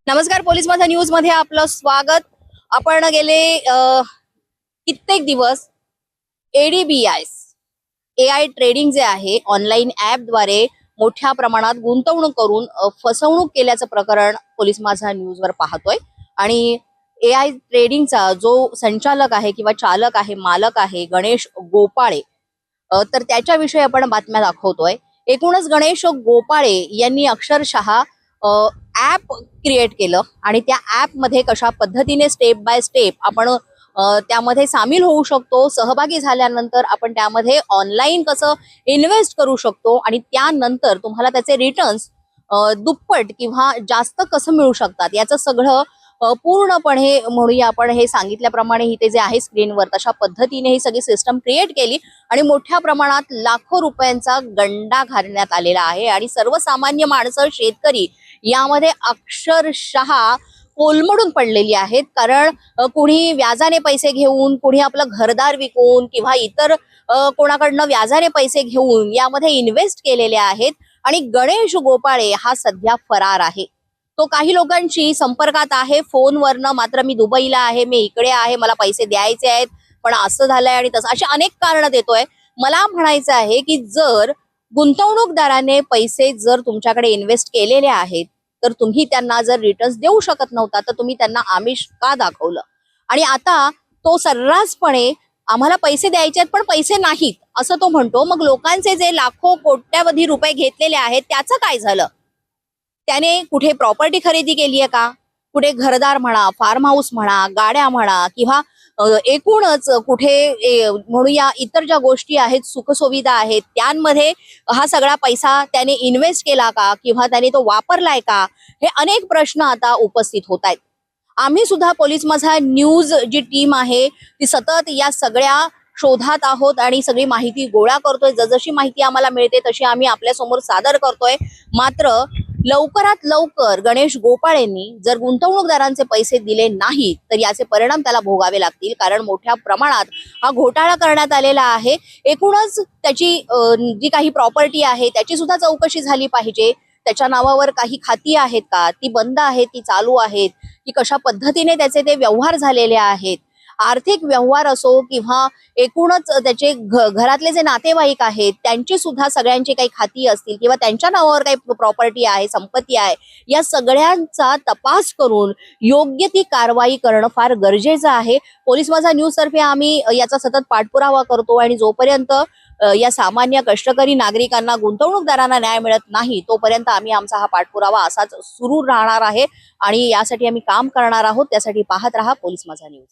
नमस्कार, पोलीस माझा न्यूज मध्ये आपलं स्वागत। आपण गेले कित्येक दिवस एआय ट्रेडिंग जे आहे ऑनलाईन ऍप द्वारे मोठ्या प्रमाणात गुंतवणूक करून फसवणूक केल्याचं प्रकरण पोलीस माझा न्यूज वर पाहतोय। आणि एआय ट्रेडिंगचा जो संचालक आहे किंवा चालक आहे, मालक आहे गणेश गोपाळे, तर त्याच्याविषयी आपण बातम्या दाखवतोय। एकूणच गणेश गोपाळे यांनी अक्षरशः ऍप क्रिएट केलं आणि त्या ऍप मध्ये कशा पद्धतीने स्टेप बाय स्टेप आपण त्यामध्ये सामील होऊ शकतो, सहभागी झाल्यानंतर आपण त्यामध्ये ऑनलाईन कसं इन्व्हेस्ट करू शकतो आणि त्यानंतर तुम्हाला त्याचे रिटर्न्स दुप्पट किंवा जास्त कसं मिळू शकतात याचं सगळं पूर्णपणे म्हणूया आपण हे सांगितल्याप्रमाणे इथे जे आहे स्क्रीनवर तशा पद्धतीने ही सगळी सिस्टम क्रिएट केली आणि मोठ्या प्रमाणात लाखो रुपयांचा गंडा घालण्यात आलेला आहे। आणि सर्वसामान्य माणसं, शेतकरी यामध्ये अक्षरशः कोलमडून पडलेली आहेत। कारण कुणी व्याजाने पैसे घेऊन, कुणी आपलं घरदार विकून किंवा इतर कोणाकडनं व्याजाने पैसे घेऊन यामध्ये इन्व्हेस्ट केलेले आहेत। आणि गणेश गोपाळे हा सध्या फरार आहे। तो काही लोकांशी संपर्कात आहे फोनवरनं, मात्र मी दुबईला आहे, मी इकडे आहे, मला पैसे द्यायचे आहेत, पण असं झालंय आणि तसं, अशी अनेक कारणं देतोय। मला म्हणायचं आहे की जर गुंतवणूकदाराने पैसे जर तुमच्याकडे इन्व्हेस्ट केलेले आहेत तर तुम्ही त्यांना जर रिटर्न्स देऊ शकत नव्हता तर तुम्ही त्यांना आमिष का दाखवलं? आणि आता तो सर्रासपणे आम्हाला पैसे द्यायचे आहेत पण पैसे नाहीत असं तो म्हणतो। मग लोकांचे जे लाखो कोट्यावधी रुपये घेतलेले आहेत त्याचं काय झालं? त्याने कुठे प्रॉपर्टी खरेदी केली आहे का? कुठे घरदार म्हणा, फार्म हाऊस म्हणा, गाड्या म्हणा किंवा एकूणच कुठे म्हणूया इतर ज्या गोष्टी आहेत, सुखसुविधा आहेत, त्यांमध्ये हा सगळा पैसा त्याने इन्व्हेस्ट केला का किंवा त्याने तो वापरलाय का? हे अनेक प्रश्न आता उपस्थित होत आहेत। आम्ही सुद्धा पोलीस माझा न्यूज जी टीम आहे ती सतत या सगळ्या शोधात आहोत आणि सगळी माहिती गोळा करतोय। जशी माहिती आम्हाला मिळते तशी आम्ही आपल्या समोर सादर करतोय। मात्र लवकरात लवकर गणेश गोपाळेंनी जर गुंतवणूकदारांचे पैसे दिले नाही तर याचे परिणाम त्याला भोगावे लागतील। कारण मोठ्या प्रमाणात हा घोटाळा करण्यात आलेला आहे। एकूणच त्याची जी काही प्रॉपर्टी आहे त्याची सुद्धा चौकशी झाली पाहिजे। त्याच्या नावावर काही खाती आहेत का, ती बंद आहेत, ती चालू आहेत, की कशा पद्धतीने त्याचे ते व्यवहार झालेले आहेत, आर्थिक व्यवहार असो किंवा एकूणच त्याचे घरातले जे नातेवाईक आहेत त्यांची सुद्धा सगळ्यांची काही खाती असतील किंवा त्यांच्या नावावर काही प्रॉपर्टी आहे, संपत्ती आहे, या सगळ्यांचा तपास करून योग्य ती कारवाई करणं फार गरजेचं आहे। पोलीस माझा न्यूज तर्फे आम्ही याचा सतत पाठपुरावा करतो आणि जोपर्यंत या सामान्य कष्टकरी नागरिकांना, गुंतवणूकदारांना न्याय मिळत नाही तोपर्यंत आम्ही आमचा हा पाठपुरावा असाच सुरू राहणार आहे आणि यासाठी आम्ही काम करणार आहोत। त्यासाठी पाहत रहा पोलीस माझा न्यूज।